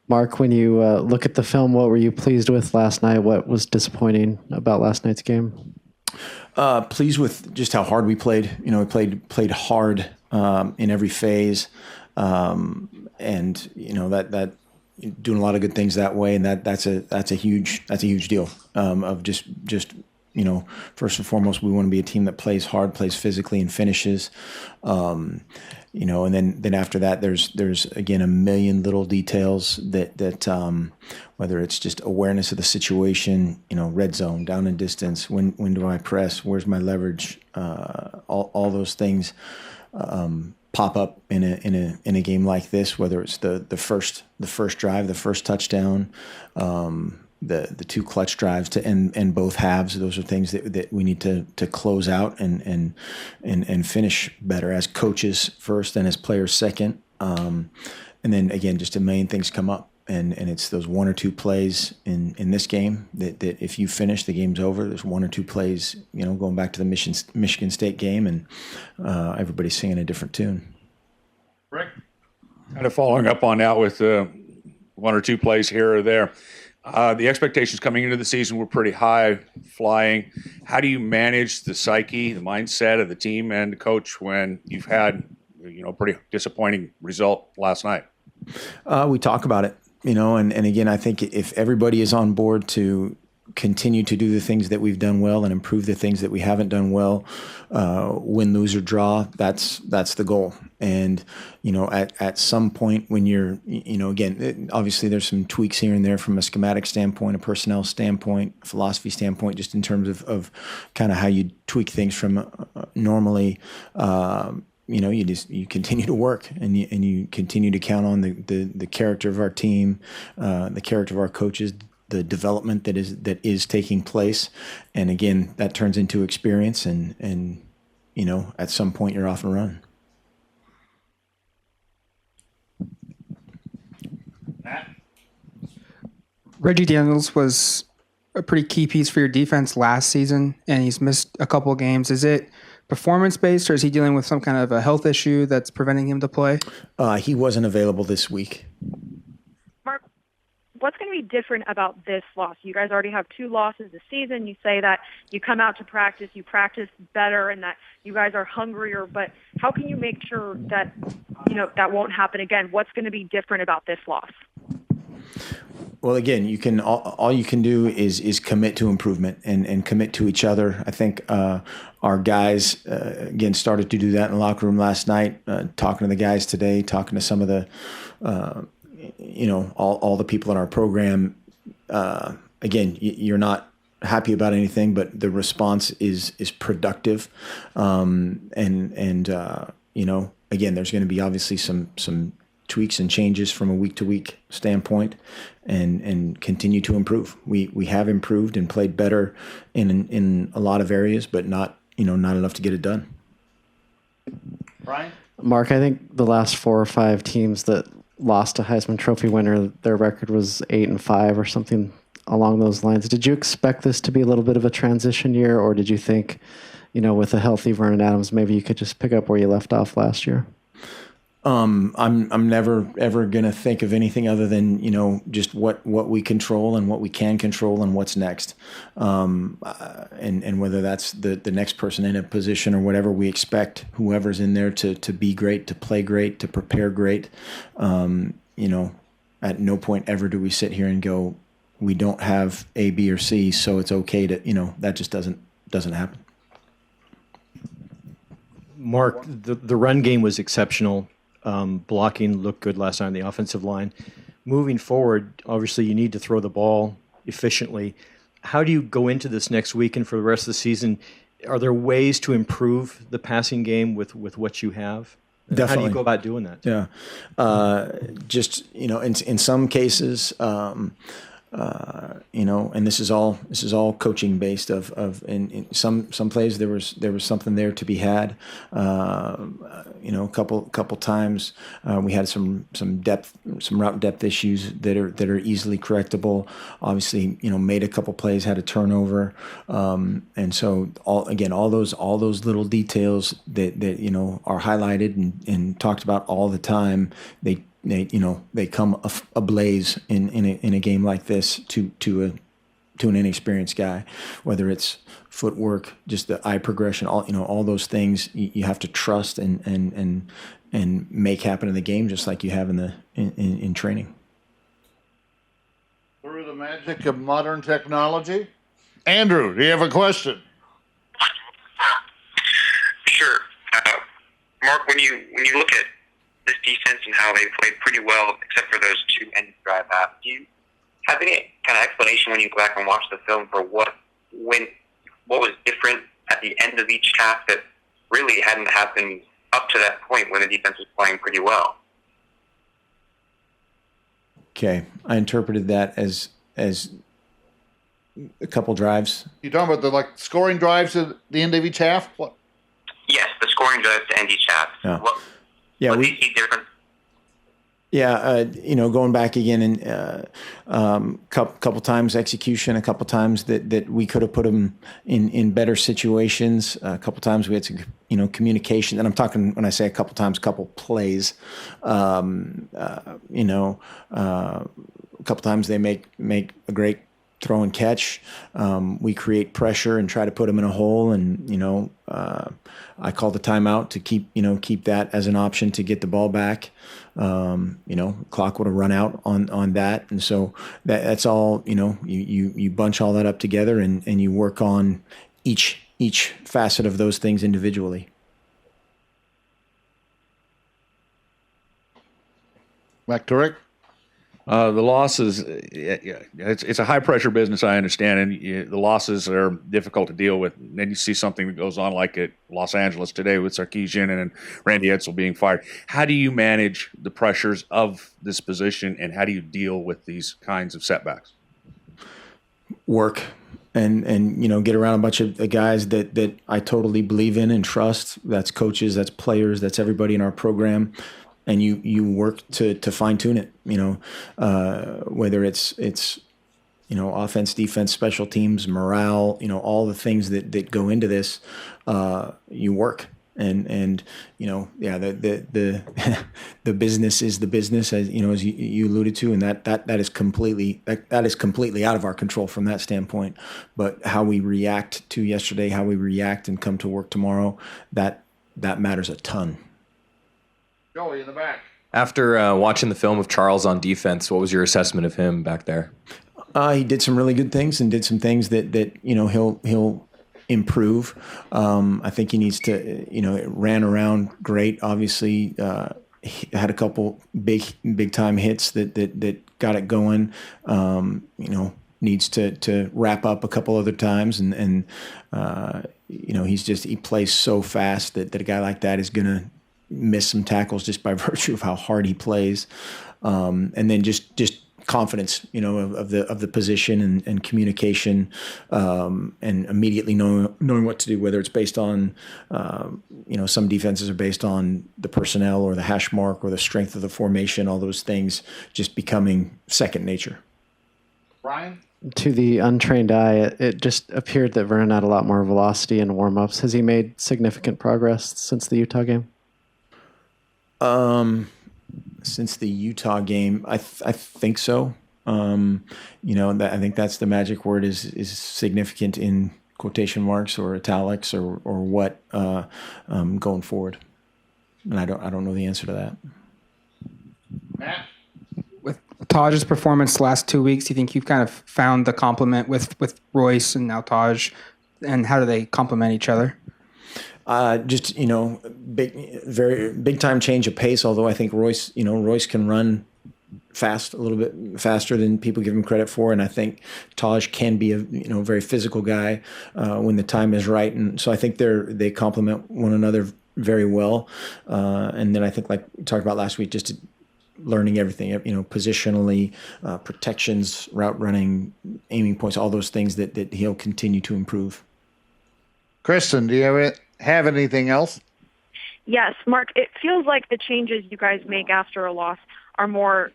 Mark, when you look at the film, what were you pleased with last night? What was disappointing about last night's game? Pleased with just how hard we played. We played hard in every phase, and that doing a lot of good things that way, and that's a huge deal. Of just first and foremost, we want to be a team that plays hard, plays physically, and finishes. And then after that, there's again a million little details that whether it's just awareness of the situation, red zone, down and distance, when do I press, where's my leverage, all those things pop up in a game like this. Whether it's the first drive, the first touchdown, the two clutch drives to end both halves. Those are things that we need to close out and finish better as coaches first and as players second. And then again, just a million things come up, and it's those one or two plays in this game that if you finish, the game's over. There's one or two plays, going back to the Michigan State game, and everybody's singing a different tune. Rick, kind of following up on that with one or two plays here or there. The expectations coming into the season were pretty high, flying. How do you manage the psyche, the mindset of the team and the coach when you've had, a pretty disappointing result last night? We talk about it, and again, I think if everybody is on board to continue to do the things that we've done well and improve the things that we haven't done well, win, lose, or draw, that's the goal. And, at some point when you're, again, obviously there's some tweaks here and there from a schematic standpoint, a personnel standpoint, a philosophy standpoint, just in terms of kind of how you tweak things from normally. You continue to work and you continue to count on the character of our team, the character of our coaches, the development that is taking place. And again, that turns into experience and at some point you're off and running. Matt? Reggie Daniels was a pretty key piece for your defense last season, and he's missed a couple of games. Is it performance-based, or is he dealing with some kind of a health issue that's preventing him to play? He wasn't available this week. Mark, what's going to be different about this loss? You guys already have 2 losses this season. You say that you come out to practice, you practice better, and that you guys are hungrier. But how can you make sure that that won't happen again? What's going to be different about this loss? Well, again, all you can do is commit to improvement and commit to each other. I think our guys again started to do that in the locker room last night. Talking to the guys today, talking to some of the all the people in our program. Again, you're not happy about anything, but the response is productive. Again, there's going to be obviously some tweaks and changes from a week-to-week standpoint, and continue to improve. We have improved and played better in a lot of areas, but not enough to get it done. Brian? Mark, I think the last 4 or 5 teams that lost a Heisman Trophy winner, their record was 8-5 or something along those lines. Did you expect this to be a little bit of a transition year, or did you think, with a healthy Vernon Adams, maybe you could just pick up where you left off last year? I'm never ever gonna think of anything other than just what we control and what we can control and what's next, and whether that's the next person in a position or whatever. We expect whoever's in there to be great, to play great, to prepare great. At no point ever do we sit here and go, we don't have A, B, or C, so it's okay to that just doesn't happen. Mark, the run game was exceptional. Blocking looked good last night on the offensive line. Moving forward, obviously you need to throw the ball efficiently. How do you go into this next week and for the rest of the season? Are there ways to improve the passing game with what you have? Definitely. How do you go about doing that? Yeah. Just, in some cases, and this is all coaching based in some plays there was something there to be had. A couple times we had some route depth issues that are easily correctable. Obviously, made a couple plays, had a turnover, and so all those little details that are highlighted and talked about all the time. they come ablaze in a game like this to an inexperienced guy, whether it's footwork, just the eye progression, all those things you have to trust and make happen in the game, just like you have in training. Through the magic of modern technology, Andrew, do you have a question? Sure. Mark, when you look at this defense and how they played pretty well, except for those two end drive halves, do you have any kind of explanation when you go back and watch the film for what was different at the end of each half that really hadn't happened up to that point when the defense was playing pretty well? Okay, I interpreted that as a couple drives. You talking about the scoring drives at the end of each half? What? Yes, the scoring drives to end each half. Yeah. What do you see different? Yeah, going back again and couple times execution, a couple times that we could have put them in better situations. A couple times we had some communication, and I'm talking when I say a couple times, couple plays. A couple times they make a great throw and catch. We create pressure and try to put them in a hole, and I call the timeout to keep that as an option to get the ball back. Clock would have run out on that, and so that's all. You bunch all that up together and you work on each facet of those things individually. Back to Rick. The losses, it's a high-pressure business, I understand, and the losses are difficult to deal with. And then you see something that goes on like at Los Angeles today with Sarkisian and Randy Edsel being fired. How do you manage the pressures of this position, and how do you deal with these kinds of setbacks? Work and get around a bunch of guys that I totally believe in and trust. That's coaches, that's players, that's everybody in our program. And you work to fine tune it, whether it's offense, defense, special teams, morale, all the things that go into this. You work and the the business is the business, as you alluded to, and that is completely out of our control from that standpoint. But how we react to yesterday, how we react and come to work tomorrow, that matters a ton. Joey in the back. After watching the film of Charles on defense, what was your assessment of him back there? He did some really good things and did some things that he'll improve. I think he needs to, it ran around great. Obviously, he had a couple big time hits that got it going. Needs to wrap up a couple other times and he plays so fast that a guy like that is gonna miss some tackles just by virtue of how hard he plays, and then just confidence, of the position and communication, and immediately knowing what to do, whether it's based on, some defenses are based on the personnel or the hash mark or the strength of the formation, all those things just becoming second nature. Brian? To the untrained eye, it just appeared that Vernon had a lot more velocity in warm-ups. Has he made significant progress since the Utah game? Since the Utah game, I think so. I think that's the magic word is significant in quotation marks or italics or what going forward. And I don't know the answer to that. Matt? With Taj's performance the last 2 weeks, do you think you've kind of found the complement with Royce and now Taj, and how do they complement each other? Very big time change of pace. Although I think Royce can run fast, a little bit faster than people give him credit for, and I think Taj can be a very physical guy when the time is right, and so I think they complement one another very well. And then I think, like we talked about last week, just learning everything, positionally, protections, route running, aiming points, all those things that he'll continue to improve. Kristen, do you have anything else? Yes, Mark, it feels like the changes you guys make after a loss are more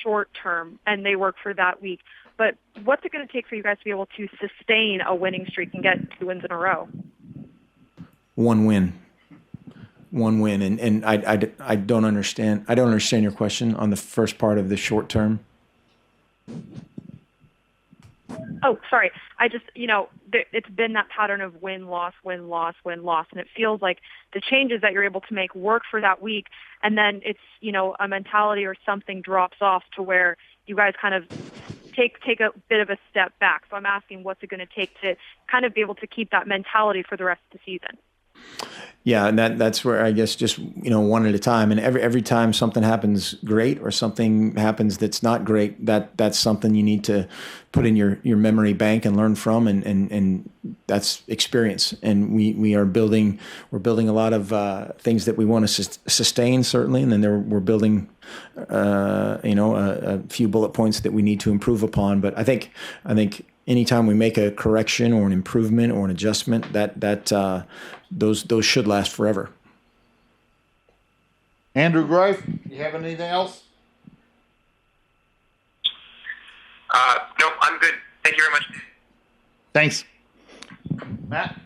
short-term, and they work for that week. But what's it going to take for you guys to be able to sustain a winning streak and get 2 wins in a row? One win. win, and I don't understand. I don't understand your question on the first part of the short term. Oh, sorry. I just, it's been that pattern of win, loss, win, loss, win, loss. And it feels like the changes that you're able to make work for that week. And then it's, a mentality or something drops off to where you guys kind of take a bit of a step back. So I'm asking, what's it going to take to kind of be able to keep that mentality for the rest of the season? Yeah, and that's where I guess just one at a time. And every time something happens great or something happens that's not great, that's something you need to put in your memory bank and learn from, and that's experience. And we're building a lot of things that we want to sustain, certainly, and then we're building a few bullet points that we need to improve upon. But I think anytime we make a correction or an improvement or an adjustment, that those should last forever. Andrew Greif, you have anything else? No, I'm good. Thank you very much. Thanks. Matt?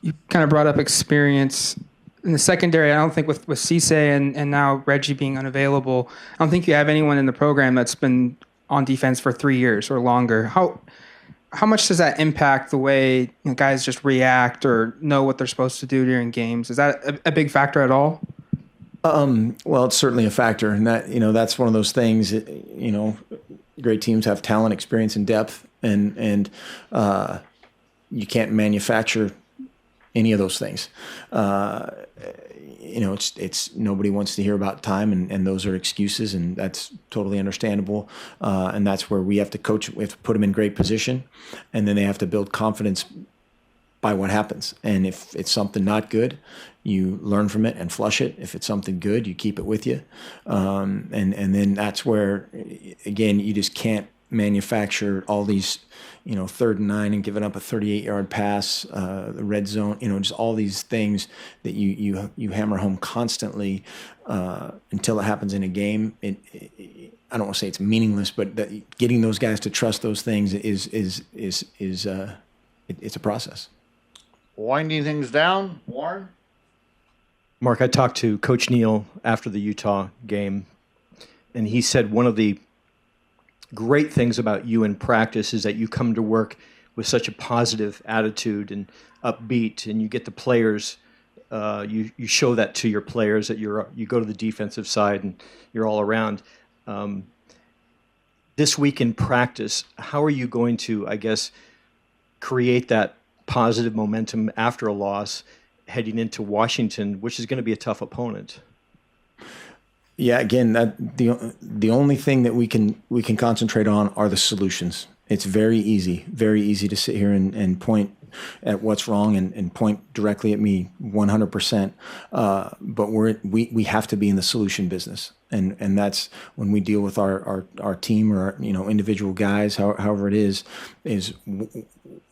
You kind of brought up experience in the secondary. I don't think with Cisse and now Reggie being unavailable, I don't think you have anyone in the program that's been on defense for 3 years or longer. How much does that impact the way guys just react or know what they're supposed to do during games? Is that a big factor at all? Well, it's certainly a factor, and that's one of those things. Great teams have talent, experience, and depth, and you can't manufacture any of those things. It's nobody wants to hear about time, and those are excuses, and that's totally understandable. And that's where we have to coach. We have to put them in great position, and then they have to build confidence by what happens. And if it's something not good, you learn from it and flush it. If it's something good, you keep it with you. And then that's where, again, you just can't manufacture all these, 3rd and 9 and giving up a 38-yard pass, the red zone, just all these things that you hammer home constantly until it happens in a game. I don't want to say it's meaningless, but getting those guys to trust those things is it's a process. Winding things down, Warren? Mark, I talked to Coach Neal after the Utah game, and he said one of the great things about you in practice is that you come to work with such a positive attitude and upbeat, and you get the players. You show that to your players that you go to the defensive side and you're all around. This week in practice, how are you going to, I guess, create that positive momentum after a loss heading into Washington, which is going to be a tough opponent? Yeah, again, the only thing that we can concentrate on are the solutions. It's very easy to sit here and point at what's wrong and point directly at me 100%. But we have to be in the solution business, and that's when we deal with our team or our, individual guys, however it is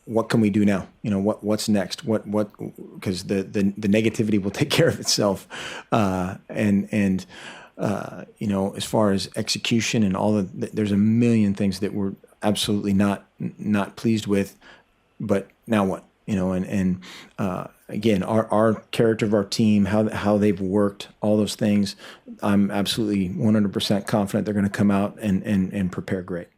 what can we do now? What's next? Because the negativity will take care of itself, and as far as execution and all there's a million things that we're absolutely not pleased with, but now what? Again, our character of our team, how they've worked, all those things, I'm absolutely 100% confident they're going to come out and prepare great.